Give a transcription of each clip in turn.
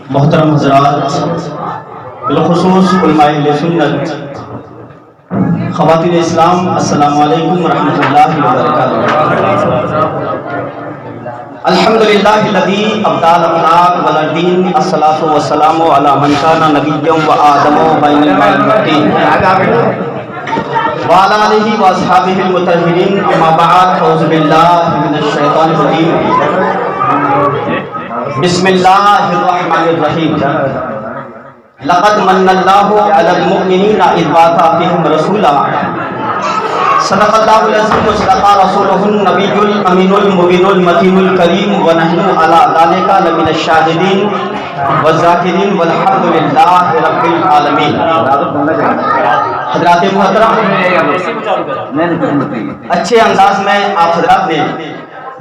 محترم حضرات، بالخصوص علماء اہل سنت، خواتین اسلام، السلام علیکم ورحمۃ اللہ وبرکاتہ۔ الحمدللہ الذی ابدال اخلاق والدین، الصلاۃ والسلام علی من کان نبیا و آدم بین الماء وعلی آلہ واصحابہ المطہرین، اما بعد، اعوذ باللہ من الشیطان الرجیم، بسم اللہ الرحمن الرحیم۔ لقد من اللہ علی المؤمنین اذ بعث فیہم رسولا، صدق اللہ العظیم و صدق رسولہ النبی الامین المبین المتین الکریم، ونحن علی ذلک لمن الشاہدین والذاکرین والحمد للہ رب العالمین۔ حضرات محترم، اچھے انداز میں آپ حضرات نے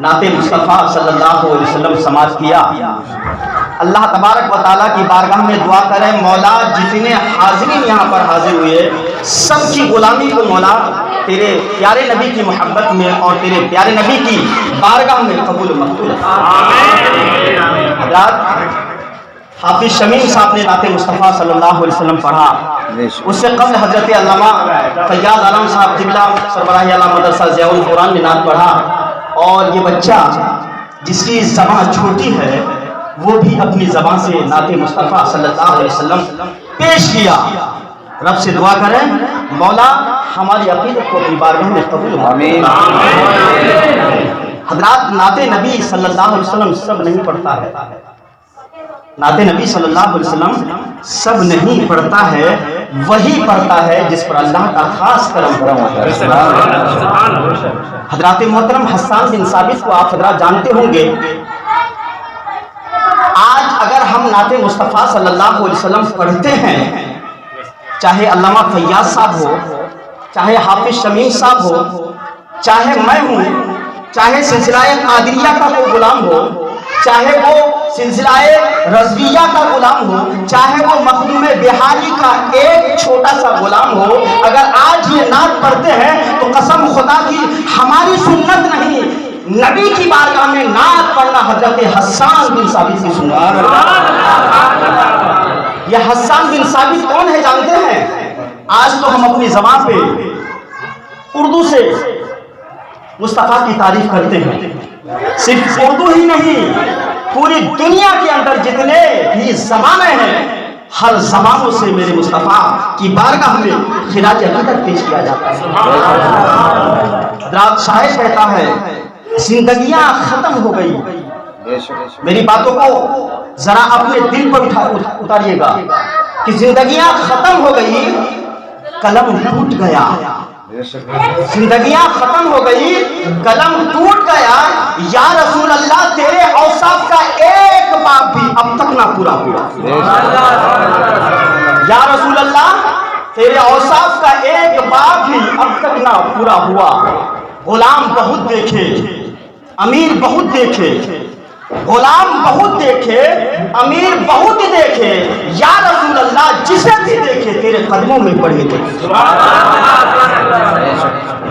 نعت مصطفیٰ صلی اللہ علیہ وسلم سماعت کیا۔ اللہ تبارک و تعالیٰ کی بارگاہ میں دعا کریں، مولا جتنے حاضرین یہاں پر حاضر ہوئے سب کی غلامی کو مولا تیرے پیارے نبی کی محبت میں اور تیرے پیارے نبی کی بارگاہ میں قبول و مقبول۔ حضرات، حافظ شمیم صاحب نے نعت مصطفیٰ صلی اللہ علیہ وسلم پڑھا، اس سے قبل حضرت علامہ فیاض عالم صاحب قبلہ سربراہ اعلیٰ مدرسہ ضیاء القرآن نے نعت پڑھا، اور یہ بچہ جس کی زبان چھوٹی ہے وہ بھی اپنی زبان سے نعت مصطفیٰ صلی اللہ علیہ وسلم پیش کیا۔ رب سے دعا کریں، مولا ہماری عقیدت کو اپنی بارگاہ میں قبول آمین۔ حضرات، نعت نبی صلی اللہ علیہ وسلم سب نہیں پڑھتا ہے، نعت نبی صلی اللہ علیہ وسلم سب نہیں پڑھتا ہے، وہی پڑھتا ہے جس پر اللہ کا خاص کرم ہوتا ہے۔ حضرات محترم، حسان بن ثابت کو آپ حضرات جانتے ہوں گے۔ آج اگر ہم نعت مصطفیٰ صلی اللہ علیہ وسلم پڑھتے ہیں، چاہے علامہ فیاض صاحب ہو، چاہے حافظ شمیم صاحب ہو، چاہے میں ہوں، چاہے سلسلہ قادریہ کا کوئی غلام ہو، چاہے وہ سلسلہ رضویہ کا غلام ہو، چاہے وہ مخدوم بہاری کا ایک چھوٹا سا غلام ہو، اگر آج یہ نعت پڑھتے ہیں تو قسم خدا کی ہماری سنت نہیں، نبی کی بارگاہ میں نعت پڑھنا حضرت حسان بن ثابت کی سنت۔ یہ حسان بن ثابت کون ہے جانتے ہیں؟ آج تو ہم اپنی زبان پہ اردو سے مصطفیٰ کی تعریف کرتے ہیں، صرف اردو ہی نہیں، پوری دنیا کے اندر جتنے بھی زبانیں ہیں ہر زبانوں سے میرے مصطفیٰ کی بارگاہ میں خراج عقیدت پیش کیا جاتا ہے۔ حضرات، شاعر کہتا ہے زندگیاں ختم ہو گئی، میری باتوں کو ذرا اپنے دل پر اتاریے گا کہ زندگیاں ختم ہو گئی، قلم ٹوٹ گیا، زندگیاں ختم ہو گئی، قلم ٹوٹ گیا، یا رسول اللہ تیرے اوصاف کا ایک باب بھی اب تک نہ پورا ہوا، یا رسول اللہ تیرے اوصاف کا ایک باب بھی اب تک نہ پورا ہوا۔ غلام بہت دیکھے، امیر بہت دیکھے، غلام بہت دیکھے، امیر بہت دیکھے، یا رسول اللہ جسے بھی دیکھے تیرے قدموں میں پڑے دیکھے،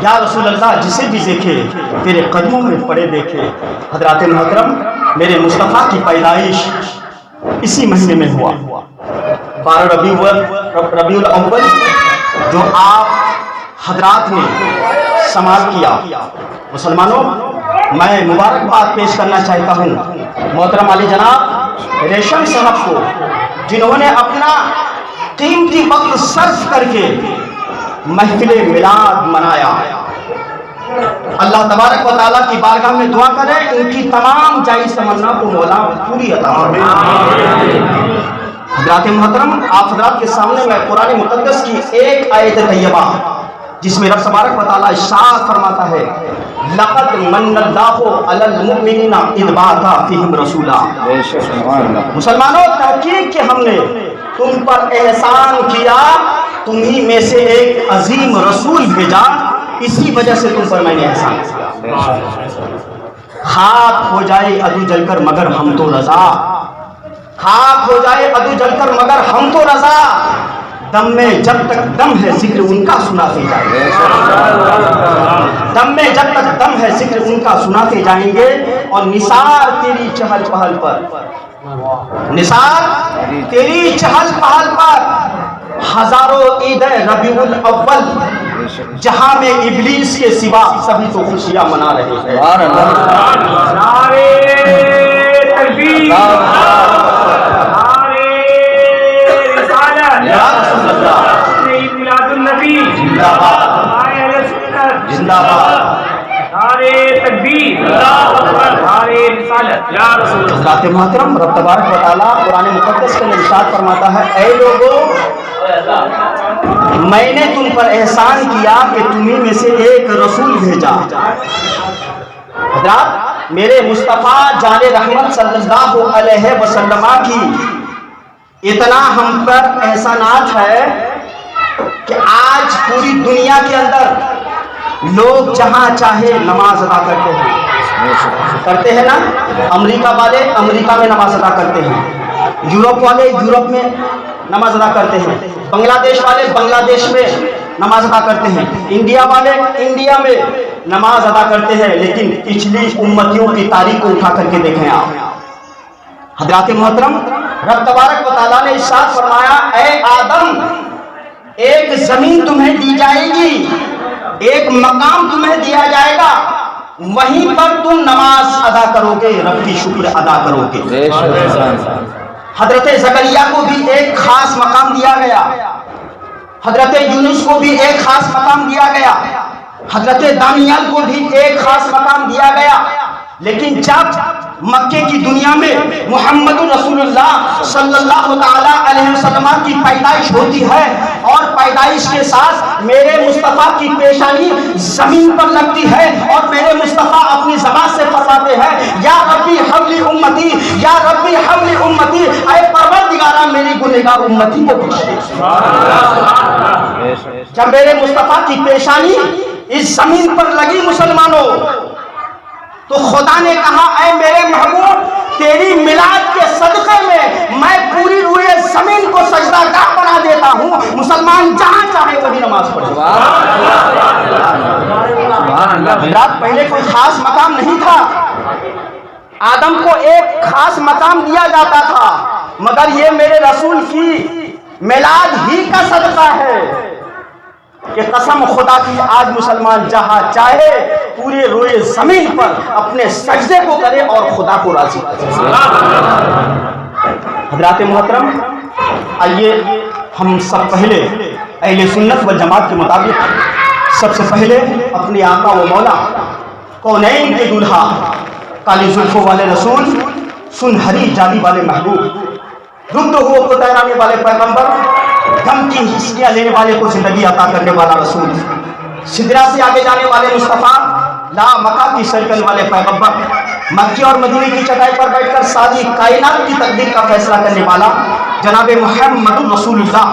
یا رسول اللہ جسے بھی دیکھے تیرے قدموں میں پڑے دیکھے۔ حضرات محترم، میرے مصطفیٰ کی پیدائش اسی مہینے میں ہوا، 12 ربیع الاول، جو آپ حضرات نے سماعت کیا۔ مسلمانوں، میں مبارکباد پیش کرنا چاہتا ہوں محترم علی جناب ریشم صاحب کو، جنہوں نے اپنا قیمتی وقت صرف کر کے محفل میلاد منایا۔ اللہ تبارک و تعالیٰ کی بارگاہ میں دعا کریں ان کی تمام جائز تمنا کو مولا پوری عطا فرمائے۔ حضرات محترم، آپ حضرات کے سامنے میں قرآن مقدس کی ایک آیت طیبہ جس میں رب تبارک و تعالیٰ ارشاد فرماتا ہے، لقد من اللہ علی المؤمنین اذ بعث فیہم رسولا۔ مسلمانوں، تحقیق کہ ہم نے تم پر احسان کیا، تمہیں میں سے ایک عظیم رسول بھیجا، اسی وجہ سے تم پر میں نے احسان کیا۔ خاک ہو جائے عدو جل کر مگر ہم تو رضا، خاک ہو جائے عدو جل کر مگر ہم تو رضا، دم میں جب تک دم ہے ذکر ان کا سناتے جائیں گے، دم میں جب تک دم ہے ذکر ان کا سناتے جائیں گے، اور نثار تیری چہل پہل پر، نثار تیری چہل پہل پر ہزاروں عید ربیع الاول جہاں میں ابلیس کے سوا سبھی تو خوشیاں منا رہے ہیں۔ نعرے تکبیر، نعرے رسالت، یا رسول اللہ، عید میلاد النبی، زندہ باد، نعرے سنت، زندہ باد، نعرے تکبیر، نعرے رسالت، یا رسول اللہ۔ حضرات محترم، رب تبارک و تعالیٰ قرآن مقدس کے اندر ارشاد فرماتا ہے، اے لوگوں میں نے تم پر احسان کیا کہ تمہیں میں سے ایک رسول بھیجا۔ حضرات میرے مصطفیٰ جان رحمت صلی اللہ علیہ وسلم کی اتنا ہم پر احسانات ہے کہ آج پوری دنیا کے اندر لوگ جہاں چاہے نماز ادا کرتے ہیں نا۔ امریکہ والے امریکہ میں نماز ادا کرتے ہیں، یورپ والے یورپ میں نماز ادا کرتے ہیں، بنگلہ دیش والے بنگلہ دیش میں نماز ادا کرتے ہیں، انڈیا والے انڈیا میں نماز ادا کرتے ہیں، لیکن پچھلی امتیوں کی تاریخ کو اٹھا کر کے دیکھیں آپ۔ حضرات محترم، رب تبارک و تعالیٰ نے ارشاد فرمایا، اے آدم ایک زمین تمہیں دی جائے گی، ایک مقام تمہیں دیا جائے گا، وہیں پر تم نماز ادا کرو گے، رب کی شکر ادا کرو گے۔ حضرت زکریا کو بھی ایک خاص مقام دیا گیا، حضرت یونس کو بھی ایک خاص مقام دیا گیا، حضرت دانیال کو بھی ایک خاص مقام دیا گیا، لیکن جب مکے کی دنیا میں محمد رسول اللہ صلی اللہ تعالی علیہ وسلم کی پیدائش ہوتی ہے، اور پیدائش کے ساتھ میرے مصطفیٰ کی پیشانی زمین پر لگتی ہے، اور میرے مصطفیٰ اپنی زبان سے فرماتے ہیں، یا ربی حولی امتی، یا ربی حولی امتی، اے پروردگارا میری گنہگار امتی کو بخش دے۔ جب میرے مصطفیٰ کی پیشانی اس زمین پر لگی مسلمانوں، تو خدا نے کہا، اے میرے محبوب تیری میلاد کے صدقے میں پوری روئے زمین کو سجدہ گاہ بنا دیتا ہوں، مسلمان جہاں چاہے وہی نماز پڑھے۔ حضرات پہلے کوئی خاص مقام نہیں تھا، آدم کو ایک خاص مقام دیا جاتا تھا، مگر یہ میرے رسول کی میلاد ہی کا صدقہ ہے کہ قسم خدا کی آج مسلمان جہاں چاہے پورے روئے زمین پر اپنے سجدے کو کرے اور خدا کو راضی کرے۔ حضرات محترم، آئیے ہم سب پہلے اہل سنت والجماعت کے مطابق سب سے پہلے اپنے آقا و مولا کونین کے دولہا، کالی زلفوں والے رسول، سنہری جالی والے محبوب، دھند ہو کو تیرانے والے پیغمبر، غم کی ہسکیاں لینے والے کو زندگی عطا کرنے والا رسول، سدرا سے آگے جانے والے مصطفیٰ، لا مکہ کی سرکن والے پیغمبر، مکی اور مدینے کی چٹائی پر بیٹھ کر ساری کائنات کی تقدیر کا فیصلہ کرنے والا جناب محمد رسول اللہ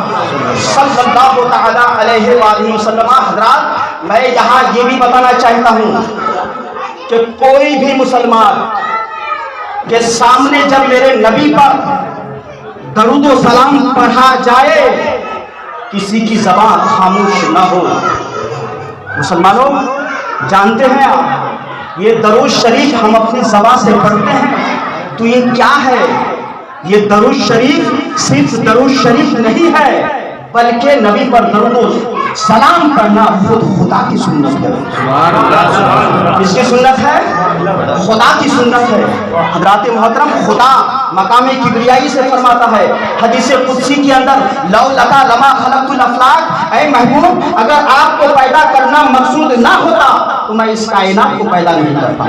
صلی اللہ تعالی علیہ وآلہ وسلم۔ حضرات میں یہاں یہ بھی بتانا چاہتا ہوں کہ کوئی بھی مسلمان کے سامنے جب میرے نبی پر درود و سلام پڑھا جائے کسی کی زبان خاموش نہ ہو۔ مسلمانوں جانتے ہیں آپ، یہ درود شریف ہم اپنی زبان سے پڑھتے ہیں تو یہ کیا ہے؟ یہ درود شریف صرف درود شریف نہیں ہے، بلکہ نبی پر درود و سلام پڑھنا خود خدا کی سنت ہے۔ کس کی سنت ہے؟ خدا کی سنت ہے۔ حضرات محترم، خدا مقام کبریائی سے فرماتا ہے حدیث قدسی کے اندر، لو لکا لما خلقت الافلاک، اے محبوب اگر آپ کو پیدا کرنا مقصود نہ ہوتا تو میں اس کائنات کو پیدا نہیں کرتا۔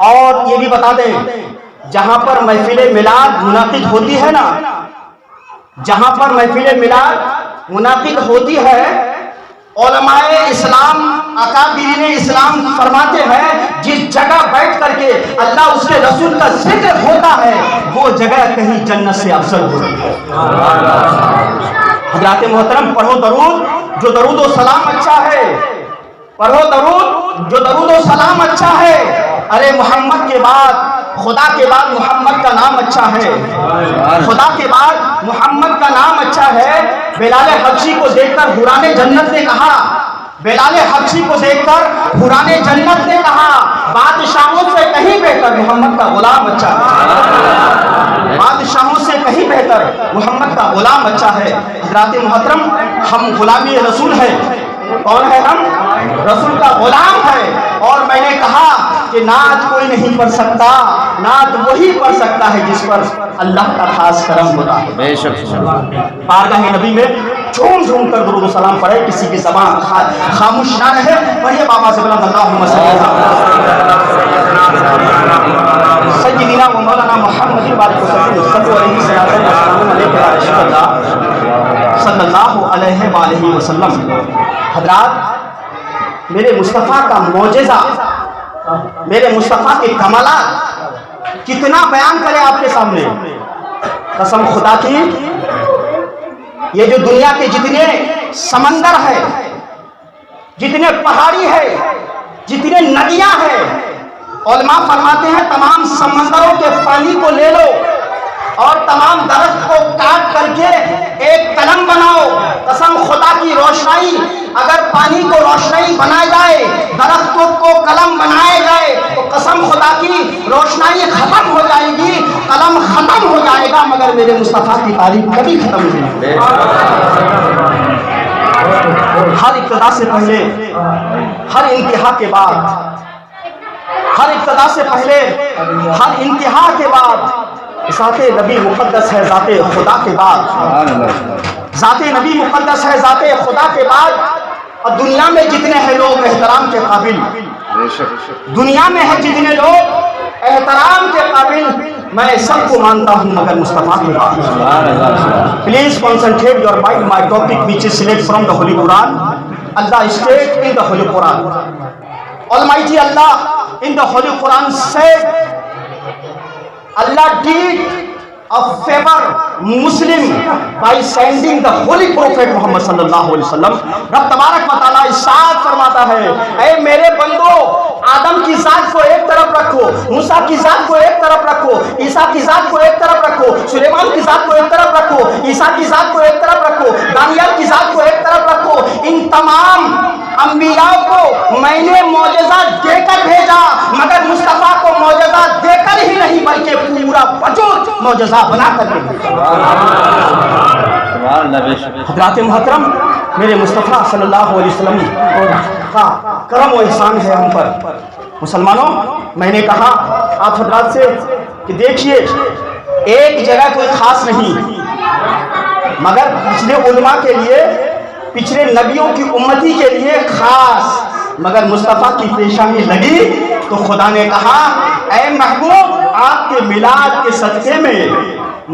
اور یہ بھی بتا دیں، جہاں پر محفل میلاد منعقد ہوتی ہے نا، جہاں پر محفل میلاد منعقد ہوتی ہے، علماء اسلام اکابرین اسلام فرماتے ہیں جس جگہ بیٹھ کر کے اللہ اس کے رسول کا ذکر ہوتا ہے وہ جگہ کہیں جنت سے افضل ہوتی ہے۔ حضرات محترم، پڑھو درود، جو درود و سلام اچھا ہے، پڑھو درود، جو درود و سلام اچھا ہے۔ ارے محمد کے بعد خدا کے بعد محمد کا نام اچھا ہے، خدا کے بعد محمد کا نام اچھا ہے۔ بلال حبشی کو دیکھ کر حوران جنت نے کہا، بلال حبشی کو دیکھ کر حوران جنت نے کہا بادشاہوں سے کہیں بہتر محمد کا غلام اچھا ہے، بادشاہوں سے کہیں بہتر محمد کا غلام اچھا ہے۔ حضرات محترم، ہم غلامی رسول ہیں۔ کون ہے ہم؟ رسول کا غلام ہے۔ اور میں نے کہا کہ نعت کوئی نہیں پڑھ سکتا، نعت وہی پڑھ سکتا ہے جس پر اللہ کا خاص کرم ہوتا ہے۔ بے شک بارگاہ نبی میں جھوم جھوم کر درود و سلام پڑھے، کسی کی زبان خاموش نہ رہے۔ پڑھیے بابا سے بلند اللہم صلی سیدنا و مولانا محمد بارک وسلم صلی اللہ علیہ وآلہ وسلم۔ حضرات، میرے مصطفیٰ کا معجزہ، میرے مصطفیٰ کے کمالات کتنا بیان کرے آپ کے سامنے۔ قسم خدا کی، یہ جو دنیا کے جتنے سمندر ہے، جتنے پہاڑی ہے، جتنے ندیاں ہیں، علماء فرماتے ہیں تمام سمندروں کے پانی کو لے لو اور تمام درخت کو کاٹ کر کے ایک قلم بناؤ۔ قسم خدا کی، روشنائی اگر پانی کو روشنائی بنایا جائے، درختوں کو قلم بنائے جائے، تو قسم خدا کی روشنائی ختم ہو جائے گی، قلم ختم ہو جائے گا، مگر میرے مصطفیٰ کی تعریف کبھی ختم نہیں ہوگی۔ ہر ابتدا سے پہلے، ہر انتہا کے بعد، ہر ابتدا سے پہلے، ہر انتہا کے بعد ذات نبی مقدس ہے، ذات خدا کے بعد ذات نبی مقدس ہے، ذات خدا کے بعد۔ اور دنیا میں جتنے ہیں لوگ احترام کے قابل، دنیا میں ہے جتنے لوگ احترام کے قابل، میں سب کو مانتا ہوں مگر مصطفیٰ کے بعد۔ Please concentrate your mind my topic which is select from the Holy Quran. Allah stated in the Holy Quran, Almighty Allah in the Holy Quran said, Allah did a favor Muslim by sending the Holy Prophet Muhammad sallallahu alaihi wasallam. رب تبارک و تعالیٰ ارشاد فرماتا ہے، اے میرے بندو، آدم کی ذات کو ایک طرف رکھو، موسیٰ کی ذات کو ایک طرف رکھو، عیسیٰ کی ذات کو ایک طرف رکھو، سلیمان کی ذات کو ایک طرف رکھو، عیسیٰ کی ذات کو ایک طرف رکھو، دانیال کی ذات کو ایک طرف رکھو۔ ان تمام انبیاء کو میں نے معجزہ دے کر بھیجا، مگر مصطفیٰ کو معجزہ دے کر ہی نہیں بلکہ پورا وجود معجزہ بنا کر کے بھیجا۔ حضرات محترم، میرے مصطفیٰ صلی اللہ علیہ وسلم کا کرم و احسان ہے ہم پر۔ مسلمانوں، میں نے کہا آپ حضرات سے کہ دیکھیے، ایک جگہ کوئی خاص نہیں، مگر پچھلے علماء کے لیے، پچھلے نبیوں کی امتی کے لیے خاص، مگر مصطفیٰ کی پیشانی لگی تو خدا نے کہا، اے محبوب، آپ کے میلاد کے صدقے میں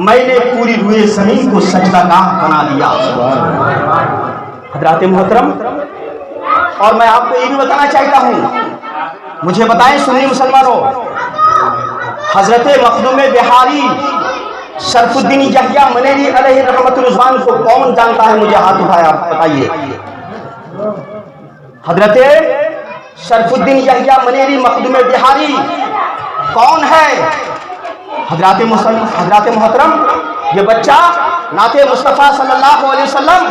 میں نے پوری روئے زمین کو سجدہ گاہ بنا دیا۔ حضرات محترم، اور میں آپ کو یہ بھی بتانا چاہتا ہوں، مجھے بتائیں سنی مسلمانوں، حضرت مخدوم بہاری شرف الدین یحییٰ منیری علیہ رحمت الرضوان کو کون جانتا ہے؟ مجھے ہاتھ اٹھایا بتائیے۔ حضرت شرف الدین یحییٰ منیری مخدوم بہاری کون ہے؟ حضرات محترم، یہ بچہ نعت مصطفیٰ صلی اللہ علیہ وسلم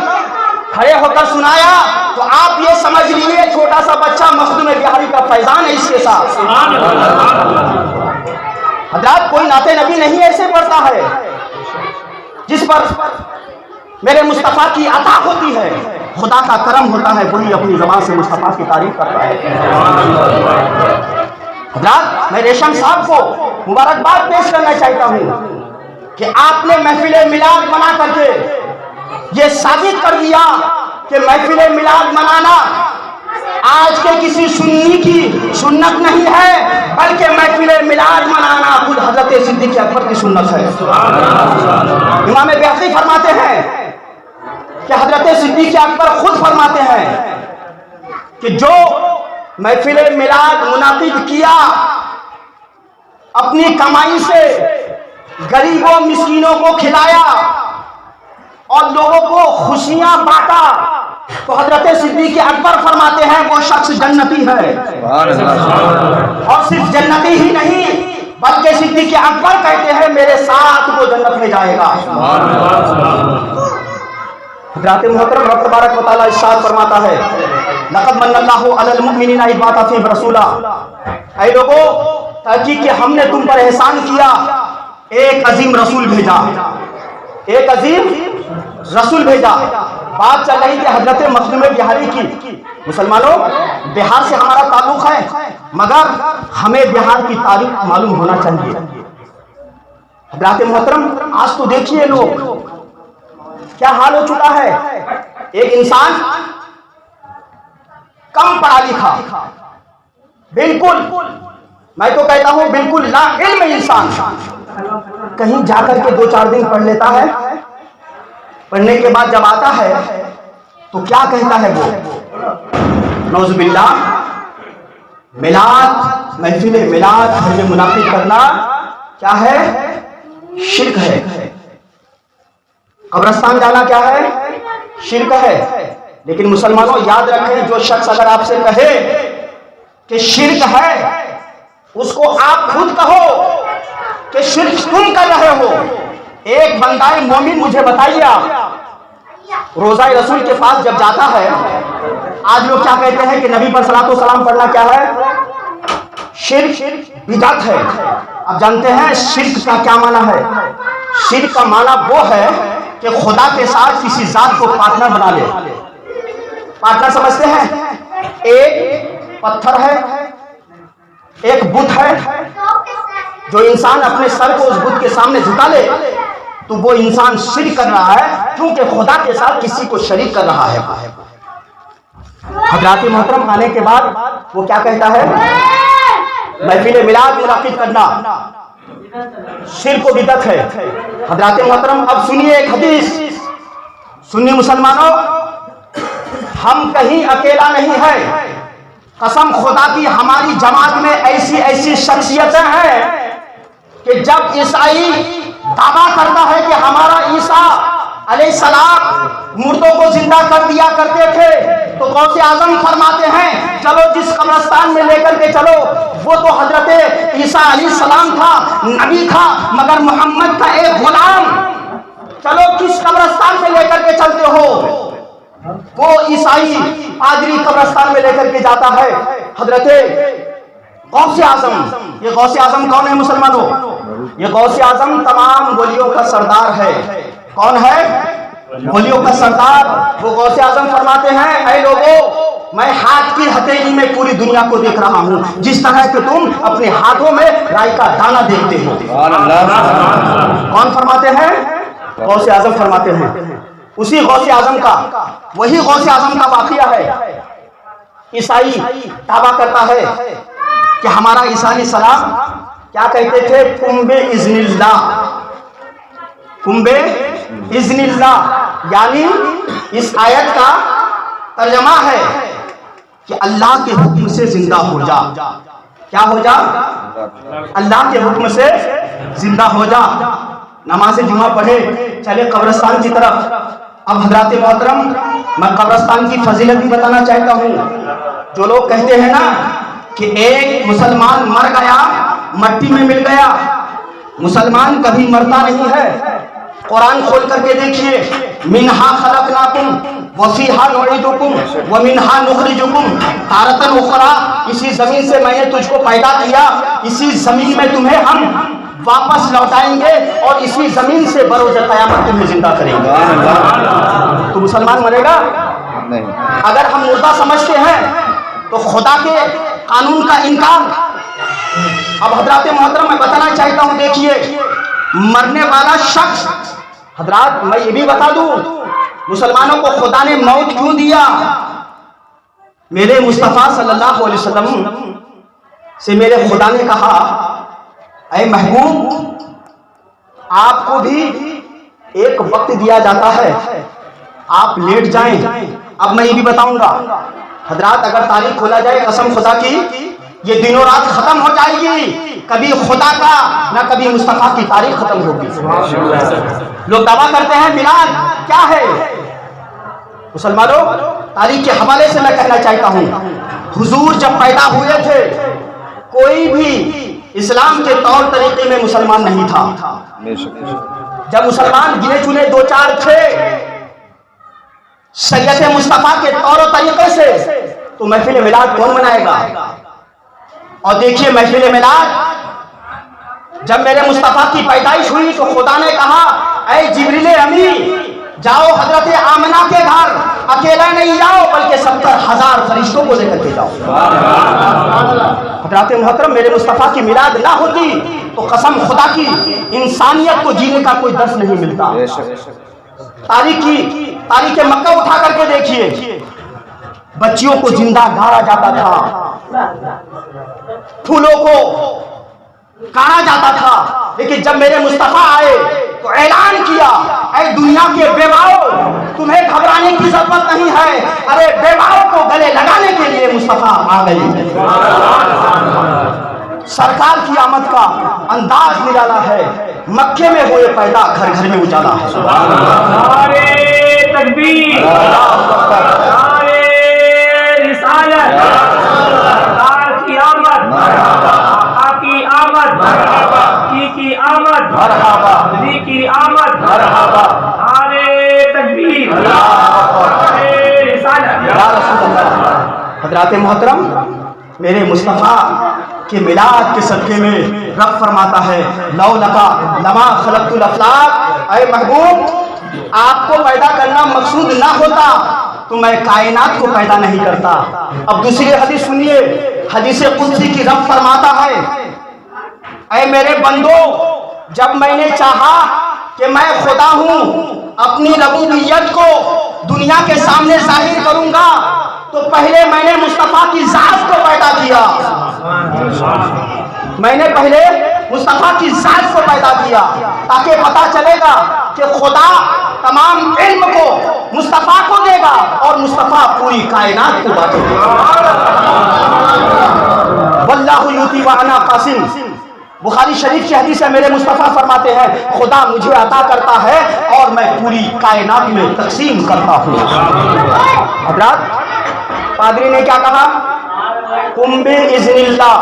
کھڑے ہو کر سنایا تو آپ یہ سمجھ لیجیے چھوٹا سا بچہ مخدوم بہاری کا فیضان ہے اس کے ساتھ۔ حضرات، کوئی نعت نبی نہیں ایسے پڑھتا ہے جس پر میرے مصطفیٰ کی عطا ہوتی ہے، خدا کا کرم ہوتا ہے، وہی اپنی زبان سے مصطفیٰ کی تعریف کرتا ہے۔ حضرات، میں ریشم صاحب کو مبارکباد پیش کرنا چاہتا ہوں کہ آپ نے محفل میلاد بنا کر کے یہ ثابت کر دیا کہ محفل میلاد منانا آج کے کسی سنی کی سنت نہیں ہے، بلکہ محفل میلاد منانا خود حضرت صدیق اکبر کی سنت ہے۔ امام بیہقی فرماتے ہیں کہ حضرت صدیق اکبر خود فرماتے ہیں کہ جو محفل میلاد منعقد کیا، اپنی کمائی سے غریبوں مسکینوں کو کھلایا اور لوگوں کو خوشیاں بانٹا، تو حضرت صدیق اکبر فرماتے ہیں وہ شخص جنتی ہے۔ اور صرف جنتی ہی نہیں، بلکہ صدیق اکبر کہتے ہیں میرے ساتھ وہ جنت میں جائے گا۔ حضرات محترم رب تبارک و تعالیٰ ارشاد فرماتا ہے لقد من اللہ علی المؤمنین اذ بعث فیہم رسولا، اے لوگو تحقیق کہ ہم نے تم پر احسان کیا، ایک عظیم رسول بھیجا، ایک عظیم رسول بھیجا۔ بات چل رہی تھی حضرت مخدوم بہاری کی۔ مسلمانوں، بہار سے ہمارا تعلق ہے، مگر ہمیں بہار کی تاریخ معلوم ہونا چاہیے۔ حضرات محترم، آج تو دیکھیے لوگ کیا حال ہو چکا ہے۔ ایک انسان کم پڑھا لکھا، بالکل میں تو کہتا ہوں بالکل لا علم انسان، کہیں جا کر کے 2-4 دن پڑھ لیتا ہے، پڑھنے کے بعد جب آتا ہے تو کیا کہتا ہے وہ؟ نعوذ باللہ، میلاد، محفل میلاد گھر میں منعقد کرنا کیا ہے؟ شرک ہے۔ قبرستان جانا کیا ہے؟ شرک ہے۔ لیکن مسلمانوں یاد رکھیں، جو شخص اگر آپ سے کہے کہ شرک ہے، اس کو آپ خود کہو کہ شرک تم کر رہے ہو۔ ایک بندہ مومن مجھے بتائیے، آپ روزہ رسول کے پاس جب جاتا ہے، آج لوگ کیا کہتے ہیں کہ نبی پر صلاۃ و سلام پڑھنا کیا ہے؟ شرک، بدعت ہے۔ اب جانتے ہیں شرک کا کیا معنی ہے؟ شرک کا معنی وہ ہے کہ خدا کے ساتھ کسی ذات کو پارٹنر بنا لے۔ پارٹنر سمجھتے ہیں؟ ایک پتھر ہے، ایک بت ہے، جو انسان اپنے سر کو اس بت کے سامنے جھکا لے تو وہ انسان شرک کر رہا ہے، کیونکہ خدا کے ساتھ کسی کو شریک کر رہا ہے۔ حضرات محترم، آنے کے بعد وہ کیا کہتا ہے؟ محفل میلاد منعقد کرنا شرک و بدعت ہے۔ حضرات محترم، اب سنیے ایک حدیث، سنی مسلمانوں، ہم کہیں اکیلا نہیں ہے، قسم خدا کی ہماری جماعت میں ایسی ایسی شخصیتیں ہیں کہ جب عیسائی دعویٰ کرتا ہے کہ ہمارا عیسیٰ علیہ السلام مردوں کو زندہ کر دیا کرتے تھے، تو غوث اعظم فرماتے ہیں چلو جس قبرستان میں لے کر کے چلو، وہ تو حضرت عیسیٰ علیہ السلام تھا، نبی تھا، مگر محمد کا ایک غلام، چلو کس قبرستان میں لے کر کے چلتے ہو؟ وہ عیسائی پادری قبرستان میں لے کر کے جاتا ہے حضرت غوث اعظم۔ یہ غوث اعظم کون ہے مسلمانوں؟ یہ غوث اعظم تمام ولیوں کا سردار ہے۔ کون ہے؟ ولیوں کا سردار۔ وہ غوث اعظم فرماتے ہیں اے لوگوں، میں ہاتھ کی ہتھیلی میں پوری دنیا کو دیکھ رہا ہوں، جس طرح کہ تم اپنے ہاتھوں میں رائی کا دانہ دیکھتے ہو۔ کون فرماتے ہیں؟ غوث اعظم فرماتے ہیں۔ اسی غوث اعظم کا، وہی غوث اعظم کا واقعہ ہے۔ عیسائی دعویٰ کرتا ہے کہ ہمارا عیسیٰ علیہ السلام کیا کہتے تھے؟ قم بِإِذْنِ اللَّهِ، قم بِإِذْنِ اللَّهِ، یعنی اس آیت کا ترجمہ ہے کہ اللہ کے حکم سے زندہ ہو جا۔ کیا ہو جا؟ اللہ کے حکم سے زندہ ہو جا۔ نماز جمعہ پڑھے، چلے قبرستان کی طرف۔ اب حضرات محترم، میں قبرستان کی فضیلت بھی بتانا چاہتا ہوں۔ جو لوگ کہتے ہیں نا کہ ایک مسلمان مر گیا مٹی میں مل گیا، مسلمان کبھی مرتا نہیں ہے۔ قرآن کھول کر کے دیکھیے، منہا خلقناکم وفیہا نعیدکم ومنہا نخرجکم تارۃ اخری، اسی زمین سے میں نے تجھ کو پیدا کیا، اسی زمین میں تمہیں ہم واپس لوٹائیں گے اور اسی زمین سے بروز قیامت تمہیں زندہ کریں گے۔ تو مسلمان مرے گا؟ اگر ہم مردہ سمجھتے ہیں تو خدا کے قانون کا انکار۔ اب حضرات محترم، میں بتانا چاہتا ہوں، دیکھیے مرنے والا شخص، حضرات میں یہ بھی بتا دوں مسلمانوں کو خدا نے موت کیوں دیا۔ میرے مصطفیٰ صلی اللہ علیہ وسلم سے میرے خدا نے کہا اے محبوب، آپ کو بھی ایک وقت دیا جاتا ہے، آپ لیٹ جائیں۔ اب میں یہ بھی بتاؤں گا حضرات، اگر تاریخ کھولا جائے قسم خدا کی یہ دن و رات ختم ہو جائے گی، کبھی خدا کا نہ کبھی مصطفیٰ کی تاریخ ختم ہوگی۔ لوگ دعویٰ کرتے ہیں میلاد کیا ہے؟ مسلمانوں، تاریخ کے حوالے سے میں کہنا چاہتا ہوں، حضور جب پیدا ہوئے تھے کوئی بھی اسلام کے طور طریقے میں مسلمان نہیں تھا. جب مسلمان گنے چنے دو چار تھے شریعت مصطفیٰ کے طور و طریقے سے، تو محفل میلاد کون منائے گا؟ اور دیکھیے محفل میلاد جب میرے مصطفیٰ کی پیدائش ہوئی تو خدا نے کہا اے جبریل امی جاؤ حضرت آمنہ کے گھر، اکیلا نہیں جاؤ بلکہ 70,000 فرشتوں کو لے کر کے جاؤ. حضرات محترم میرے مصطفیٰ کی میلاد نہ ہوتی تو قسم خدا کی انسانیت کو جینے کا کوئی درس نہیں ملتا. تاریخ مکہ اٹھا کر کے دیکھیے، بچیوں کو زندہ گاڑا جاتا تھا، پھولوں کو کاٹا جاتا تھا، لیکن جب میرے مصطفیٰ آئے تو اعلان کیا اے دنیا کے بیواؤں تمہیں گھبرانے کی ضرورت نہیں ہے. ارے بیواؤں کو گلے لگانے کے لیے مصطفیٰ آ گئے. سرکار کی آمد کا انداز نرالا ہے. مکے میں ہوئے پیدا گھر گھر میں اجالا ہے. نعرے تکبیر، نعرے رسالت، سرکار کی آمد، آقا کی آمد، کی آمد، نبی کی آمد، نعرے تکبیر، نعرے رسالت. حضرات محترم میرے مصطفیٰ کے میلاد کے صدقے میں رب فرماتا ہے لو لکا لما خلقت الافلاق، اے محبوب آپ کو پیدا کرنا مقصود نہ ہوتا تو میں کائنات کو پیدا نہیں کرتا. اب دوسری حدیث سنیے، حدیث قدسی کی رب فرماتا ہے اے میرے بندو جب میں نے چاہا کہ میں خدا ہوں اپنی ربوبیت کو دنیا کے سامنے ظاہر کروں گا تو پہلے میں نے مصطفیٰ کی ذات کو پیدا کیا. میں نے پہلے مصطفیٰ کی ذات کو پیدا کیا تاکہ پتا چلے گا کہ خدا تمام علم کو مصطفیٰ کو دے گا اور مصطفیٰ پوری کائنات کو بانٹے گا. واللہ یؤتی وانا قاسم. بخاری شریف کی حدیث ہے میرے مصطفیٰ فرماتے ہیں خدا مجھے عطا کرتا ہے اور میں پوری کائنات میں تقسیم کرتا ہوں. حضرات پادری نے کیا کہا؟ قم بِإِذْنِ اللہ.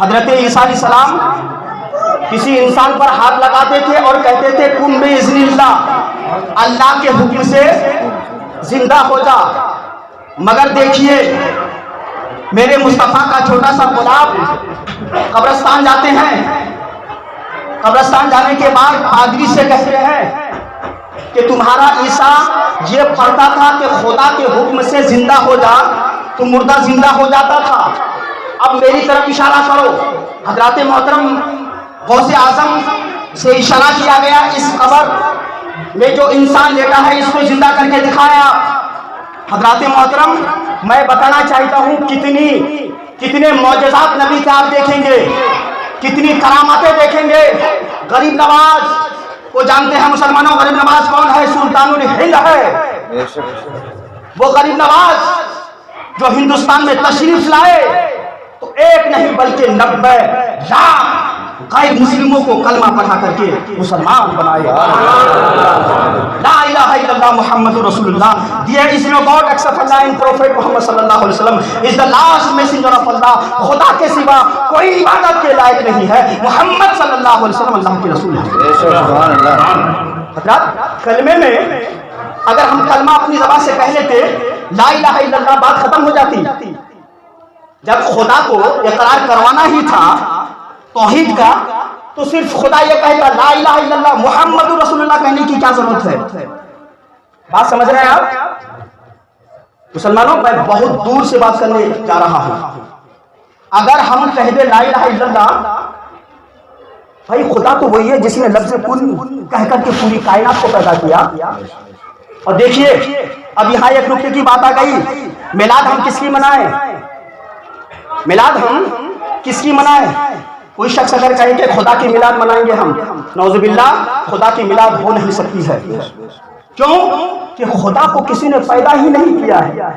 حضرت عیسیٰ علیہ السلام کسی انسان پر ہاتھ لگاتے تھے اور کہتے تھے قم بِإِذْنِ اللہ، اللہ کے حکم سے زندہ ہو جا. مگر دیکھیے میرے مصطفیٰ کا چھوٹا سا غلام قبرستان جاتے ہیں، قبرستان جانے کے بعد پادری سے کہتے ہیں کہ تمہارا عیسیٰ یہ پڑھتا تھا کہ خدا کے حکم سے زندہ ہو جا تو مردہ زندہ ہو جاتا تھا، اب میری طرف اشارہ کرو. حضرات محترم غوث اعظم سے اشارہ کیا گیا، اس قبر میں جو انسان لیٹا ہے اس کو زندہ کر کے دکھایا. حضرات محترم میں بتانا چاہتا ہوں کتنے معجزات نبی کے آپ دیکھیں گے، کتنی کرامتیں دیکھیں گے. غریب نواز وہ جانتے ہیں مسلمانوں غریب نواز کون ہے؟ سلطان الہند ہے. وہ غریب نواز جو ہندوستان میں تشریف لائے تو ایک نہیں بلکہ 90 لاکھ غیر مسلموں کو کلمہ پڑھا کر کے مسلمان بنائے. لا الہ الا اللہ محمد رسول اللہ. The is no God except Allah and Prophet Muhammad sallallahu alaihi wasallam is the last messenger of Allah. خدا کے سوا کوئی عبادت کے لائق نہیں ہے. محمد صلی اللہ علیہ وسلم اللہ کے رسول ہیں. حضرات کلمے میں اگر ہم کلمہ اپنی زبان سے کہہ لیتے لا الہ الا اللہ بات ختم ہو جاتی. جب خدا کو اقرار کروانا ہی تھا توحید کا تو صرف خدا یہ کہتا لا الہ الا اللہ محمد رسول اللہ کہنے کی کیا ضرورت ہے؟ بات سمجھ رہے ہیں آپ؟ مسلمانوں میں بہت دور سے بات کرنے جا رہا ہوں. اگر ہم کہہ دیں لا الہ الا اللہ، بھائی خدا تو وہی ہے جس نے لفظ کن کہہ کر کے پوری کائنات کو پیدا کیا. اور دیکھیے اب یہاں ایک نکتے کی بات آ گئی، میلاد ہم کس کی منائیں؟ میلاد ہم کس کی منائیں؟ کوئی شخص اگر کہے کہ خدا کی میلاد منائیں گے ہم، نعوذ باللہ خدا کی میلاد ہو نہیں سکتی ہے. کیوں کہ خدا کو کسی نے پیدا ہی نہیں کیا ہے.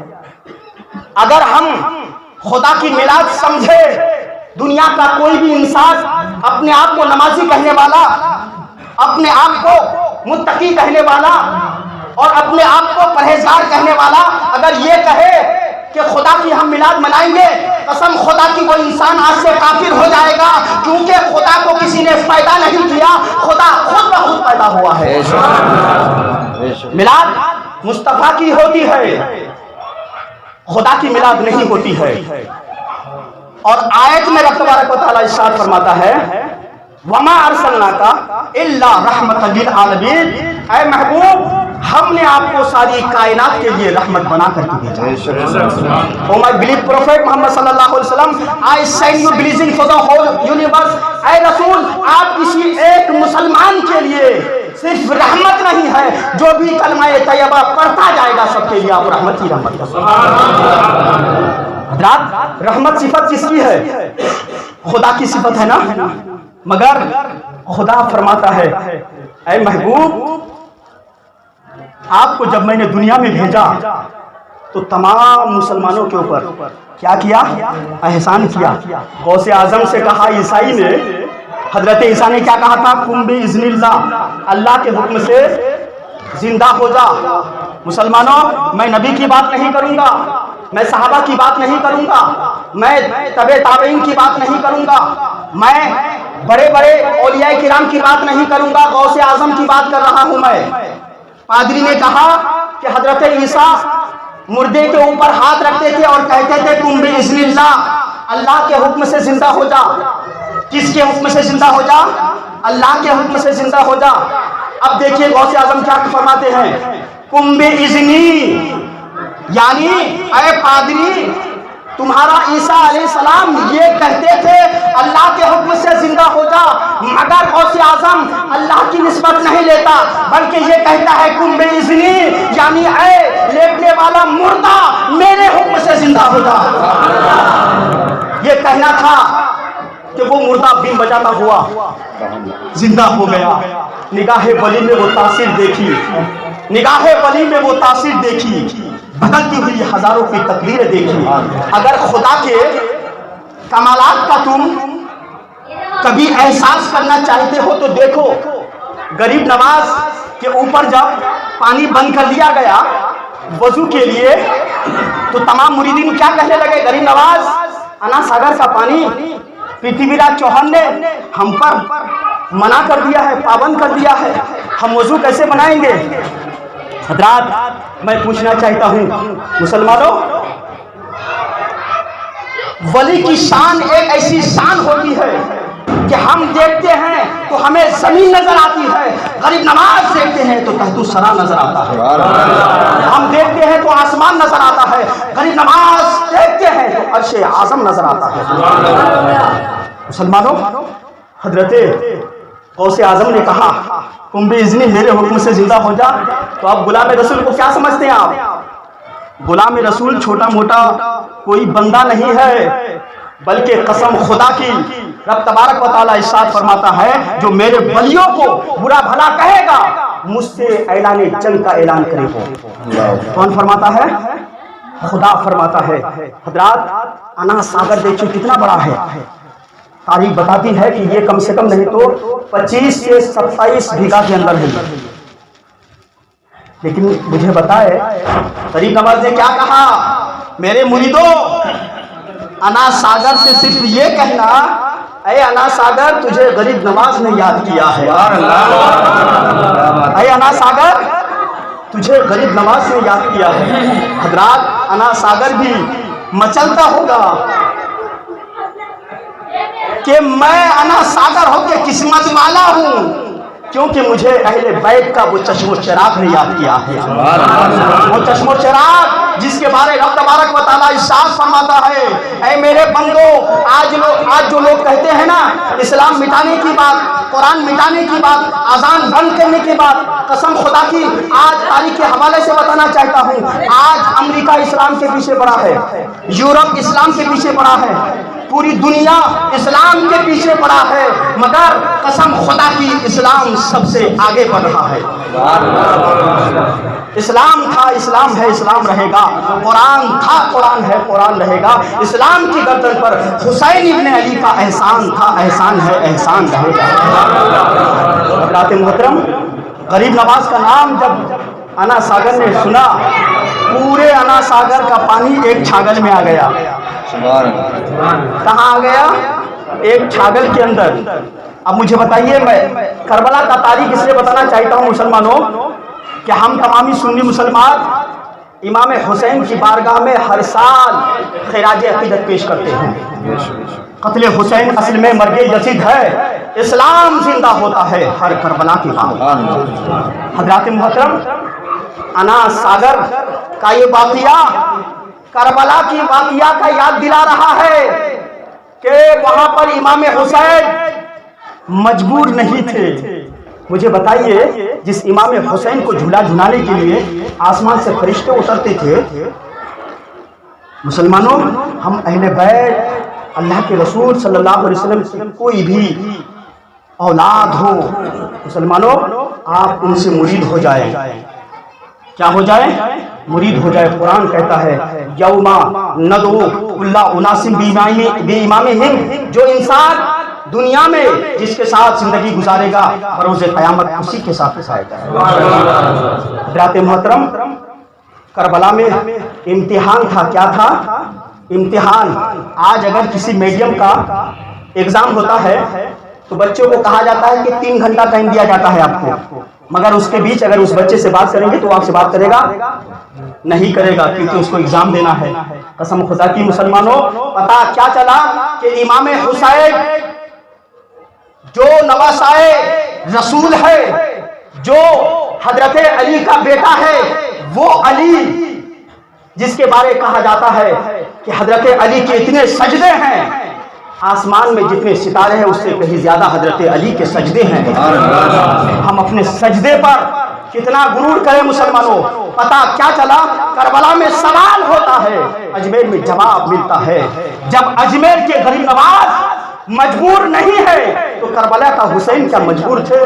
اگر ہم خدا کی میلاد سمجھے دنیا کا کوئی بھی انسان اپنے آپ کو نمازی کہنے والا، اپنے آپ کو متقی کہنے والا اور اپنے آپ کو پرہیزگار کہنے والا اگر یہ کہے کہ خدا کی ہم میلاد منائیں گے، قسم خدا کی وہ انسان آج سے کافر ہو جائے گا، کیونکہ خدا کو کسی نے پیدا نہیں کیا، خدا خود بخود پیدا ہوا ہے۔ میلاد مصطفیٰ کی ہوتی ہے، خدا کی میلاد نہیں ہوتی ہے۔ اور آیت میں رب تبارک و تعالیٰ ارشاد فرماتا ہے وَمَا أَرْسَلْنَاكَ إِلَّا رَحْمَةً لِلْعَالَمِينَ، اے محبوب ہم نے آپ کو ساری کائنات کے لیے رحمت بنا کر کے بھیجا۔ Oh my beloved prophet Muhammad sallallahu alaihi wasallam, I send you blessing for the whole universe۔ اے رسول آپ کسی ایک مسلمان کے لیے صرف رحمت نہیں ہے، جو بھی کلمہ طیبہ پڑھتا جائے گا سب کے لیے آپ رحمت ہی رحمت کا۔ حضرات رحمت صفت کس کی ہے؟ خدا کی صفت ہے نا، مگر خدا فرماتا ہے اے محبوب آپ کو جب میں نے دنیا میں بھیجا تو تمام مسلمانوں کے اوپر کیا کیا؟ احسان کیا۔ غوث اعظم سے کہا عیسائی نے، حضرت عیسیٰ نے کیا کہا تھا؟ قم بإذن اللہ، اللہ کے حکم سے زندہ ہو جا۔ مسلمانوں میں نبی کی بات نہیں کروں گا، میں صحابہ کی بات نہیں کروں گا، میں تبع تابعین کی بات نہیں کروں گا، میں بڑے بڑے اولیاء کرام کی بات نہیں کروں گا، غوث اعظم کی بات کر رہا ہوں میں۔ پادری نے کہا کہ حضرت عیسیٰ مردے کے اوپر ہاتھ رکھتے تھے اور کہتے تھے قم بإذن اللہ، اللہ کے حکم سے زندہ ہو جا۔ کس کے حکم سے زندہ ہو جا؟ اللہ کے حکم سے زندہ ہو جا۔ اب دیکھیے غوث اعظم کیا فرماتے ہیں، قم بإذنی، یعنی اے پادری تمہارا عیسیٰ علیہ السلام یہ کہتے تھے اللہ کے حکم سے زندہ ہو جا، مگر غوث اعظم اللہ کی نسبت نہیں لیتا بلکہ یہ کہتا ہے قم بإذنی، یعنی اے لیٹنے والا مردہ میرے حکم سے زندہ ہو جا۔ یہ کہنا تھا کہ وہ مردہ بین بجاتا ہوا زندہ ہو گیا۔ نگاہ ولی میں وہ تاثیر دیکھی، نگاہ ولی میں وہ تاثیر دیکھی، بدلتی ہوئی ہزاروں کی تقریریں دیکھی۔ اگر خدا کے کمالات کا تم کبھی احساس کرنا چاہتے ہو تو دیکھو، غریب نواز کے اوپر جب پانی بند کر دیا گیا وضو کے لیے تو تمام مریدین کیا کہنے لگے؟ غریب نواز انا ساگر کا پانی پرتھوی راج چوہان نے ہم پر منع کر دیا ہے، پابند کر دیا ہے، ہم وضو کیسے بنائیں گے؟ حضرات میں پوچھنا چاہتا ہوں مسلمانوں، ولی کی شان ایک ایسی شان ہوتی ہے کہ ہم دیکھتے ہیں تو ہمیں زمین نظر آتی ہے، غریب نواز دیکھتے ہیں تو تحت الثری نظر آتا ہے، ہم دیکھتے ہیں تو آسمان نظر آتا ہے، غریب نواز دیکھتے ہیں تو عرش اعظم نظر آتا ہے۔ مسلمانوں حضرت غوث اعظم نے کہا قم بإذنی، میرے حکم سے زندہ ہو جا، تو اب غلام رسول کو کیا سمجھتے ہیں آپ؟ غلام رسول چھوٹا موٹا کوئی بندہ نہیں ہے، بلکہ قسم خدا کی رب تبارک و تعالیٰ ارشاد فرماتا ہے جو میرے ولیوں کو برا بھلا کہے گا مجھ سے اعلان جنگ کا اعلان کرے گا۔ کون فرماتا ہے؟ خدا فرماتا ہے۔ حضرات انا ساگر دیکھیں کتنا بڑا ہے، تاریخ بتاتی ہے کہ یہ کم سے کم نہیں تو 25 سے 27 بیگھہ کے اندر ہے، لیکن مجھے بتائے غریب نواز نے کیا کہا؟ میرے مریدوں انا ساگر سے صرف یہ کہنا اے انا ساگر تجھے غریب نواز نے یاد کیا ہے، اے انا ساگر تجھے غریب نواز نے یاد کیا ہے۔ حضرات انا ساگر بھی مچلتا ہوگا کہ میں انا ساگر ہو کے قسمت والا ہوں، کیونکہ مجھے اہل بیت کا وہ چشم و چراغ نے یاد کیا ہے، وہ چشم و چراغ جس کے بارے رب تبارک و تعالیٰ ارشاد فرماتا ہے اے میرے بندو، آج جو لوگ کہتے ہیں نا اسلام مٹانے کی بات، قرآن مٹانے کی بات، اذان بند کرنے کی بات، قسم خدا کی آج تاریخ کے حوالے سے بتانا چاہتا ہوں، آج امریکہ اسلام کے پیچھے پڑا ہے، یورپ اسلام کے پیچھے پڑا ہے، پوری دنیا اسلام کے پیچھے پڑا ہے، مگر قسم خدا کی اسلام سب سے آگے بڑھ رہا ہے۔ اسلام تھا، اسلام ہے، اسلام رہے گا، قرآن تھا، قرآن ہے، قرآن رہے گا۔ اسلام کی گردن پر حسین ابن علی کا احسان تھا، احسان ہے، احسان رہے گا۔ حضرات محترم غریب نواز کا نام جب انا ساگر نے سنا پورے انا ساگر کا پانی ایک چھاگل میں آ گیا. کہاں آ گیا؟ ایک چھاگل کے اندر. اب مجھے بتائیے، میں کربلا کا تاریخ اس لیے بتانا چاہتا ہوں مسلمانوں کہ ہم تمامی سنی مسلمان امام حسین کی بارگاہ میں ہر سال خراج عقیدت پیش کرتے ہیں. قتل حسین اصل میں مرگ یزید ہے، اسلام زندہ ہوتا ہے ہر کربلا کے بعد. حضرات محترم، انا ساگر کا یہ واقعہ کربلا کی واقعہ کا یاد دلا رہا ہے کہ وہاں پر امام حسین مجبور نہیں تھے. مجھے بتائیے، جس امام حسین کو جھولا جھلانے کے لیے آسمان سے فرشتے اترتے تھے، مسلمانوں ہم اہل بیت اللہ کے رسول صلی اللہ علیہ وسلم کوئی بھی اولاد ہو، مسلمانوں آپ ان سے مرید ہو جائیں. کیا ہو جائے؟ مرید ہو جائے. قرآن کہتا ہے یوما ندعو کل اناس بامامہم، جو انسان دنیا میں جس کے ساتھ زندگی گزارے گا بروز قیامت اسی کے ساتھ آئے گا. حضرات محترم، کربلا میں امتحان تھا. کیا تھا؟ امتحان. آج اگر کسی میڈیم کا ایگزام ہوتا ہے تو بچوں کو کہا جاتا ہے کہ 3 گھنٹہ ٹائم دیا جاتا ہے آپ کو، مگر اس کے بیچ اگر اس بچے سے بات کریں گے تو آپ سے بات کرے گا نہیں کرے گا، کیونکہ اس کو ایگزام دینا ہے. قسم خدا کی مسلمانوں، پتا کیا چلا کہ امام حسین جو نواسائے رسول ہے، جو حضرت علی کا بیٹا ہے، وہ علی جس کے بارے کہا جاتا ہے کہ حضرت علی کے اتنے سجدے ہیں، آسمان میں جتنے ستارے ہیں اس سے کہیں زیادہ حضرت علی کے سجدے ہیں. ہم اپنے سجدے پر کتنا غرور کریں مسلمانوں. پتا کیا چلا؟ کربلا میں سوال ہوتا ہے، اجمیر میں جواب ملتا ہے. جب اجمیر کے غریب نواز مجبور نہیں ہے تو کربلا کا حسین کیا مجبور تھے؟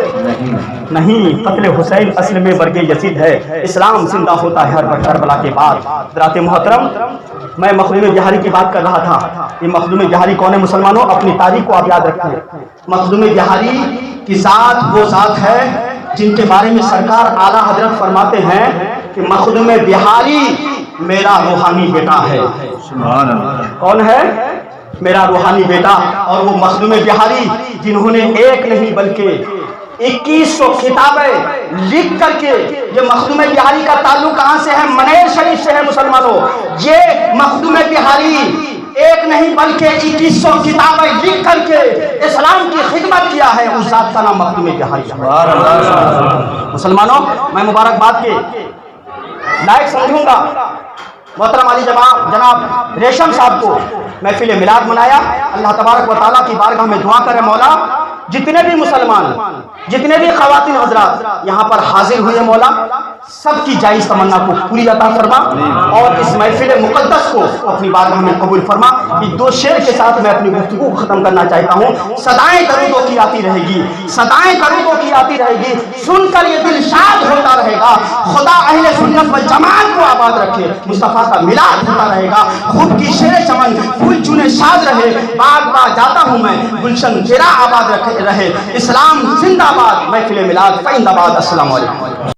نہیں. قتل حسین اصل میں مرگ یزید ہے، اسلام زندہ ہوتا ہے ہر کربلا کے بعد. حضرات محترم، میں مخدوم بہاری کی بات کر رہا تھا. یہ مخدوم بہاری کون ہے مسلمانوں؟ اپنی تاریخ کو آپ یاد رکھیں. مخدوم بہاری کی ذات وہ ذات ہے جن کے بارے میں سرکار اعلیٰ حضرت فرماتے ہیں کہ مخدوم بہاری میرا روحانی بیٹا ہے. کون ہے؟ میرا روحانی بیٹا. اور وہ مخدوم بہاری جنہوں نے ایک نہیں بلکہ 2100 کتابیں لکھ کر کے، یہ مخدوم بہاری کا تعلق کہاں سے ہے؟ منیر شریف سے ہے مسلمانوں. یہ مخدوم بہاری ایک نہیں بلکہ 2100 کتابیں لکھ کر کے اسلام کی خدمت کیا ہے. اس ذات کا نام مخدوم بہاری ہے. مسلمانوں، میں مبارکباد کے لائق سمجھوں گا محترم علی جناب ریشم صاحب کو. محفل میلاد منایا. اللہ تبارک و تعالیٰ کی بارگاہ میں دعا کرے مولا جتنے بھی مسلمان، جتنے بھی خواتین حضرات یہاں پر حاضر ہوئے، مولا سب کی جائز تمنا کو پوری عطا فرما اور اس محفل مقدس کو اپنی بارگاہ میں قبول فرما. یہ 2 شعر کے ساتھ میں اپنی گفتگو کو ختم کرنا چاہتا ہوں. صدائیں درودوں کی آتی رہے گی، صدائیں درودوں کی آتی رہے گی، سن کر یہ دل شاد ہوتا رہے گا. خدا اہل سنت والجماعت کو آباد رکھے. مصطفیٰ کا میلاد ہوتا رہے گا. خود کی شیر چمن پھول چونے شاد رہے. باغ باغ جاتا ہوں میں، گلشن گرا آباد رہے. اسلام زندہ باد. محفل میلاد فائند آباد. السلام علیکم.